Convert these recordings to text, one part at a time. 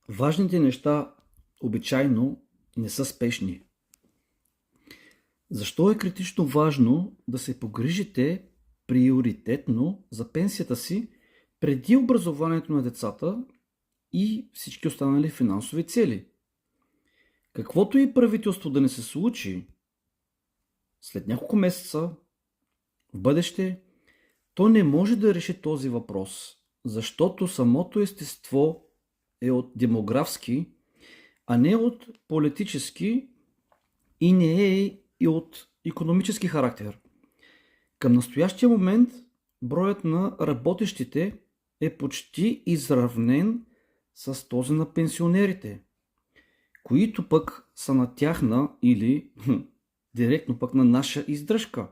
Важните неща обичайно не са спешни. Защо е критично важно да се погрижите приоритетно за пенсията си преди образованието на децата и всички останали финансови цели? Каквото и правителство да не се случи, след няколко месеца, в бъдеще, то не може да реши този въпрос, защото самото естество е от демографски, а не от политически и не е и от икономически характер. Към настоящия момент броят на работещите е почти изравнен с този на пенсионерите, които пък са на тяхна или директно пък на наша издръжка.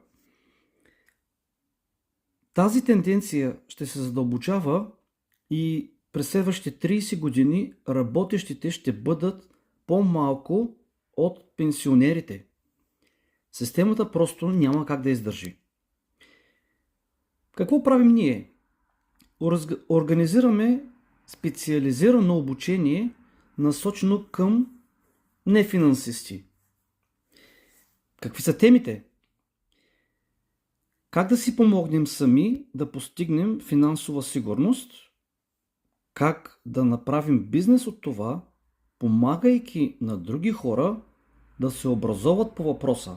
Тази тенденция ще се задълбочава и през следващите 30 години работещите ще бъдат по-малко от пенсионерите. Системата просто няма как да издържи. Какво правим ние? Организираме специализирано обучение, насочено към нефинансисти. Какви са темите? Как да си помогнем сами да постигнем финансова сигурност? Как да направим бизнес от това, помагайки на други хора да се образоват по въпроса?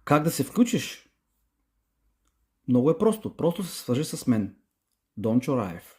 Как да се включиш? Много е просто. Просто се свържи с мен. Дончо Раев.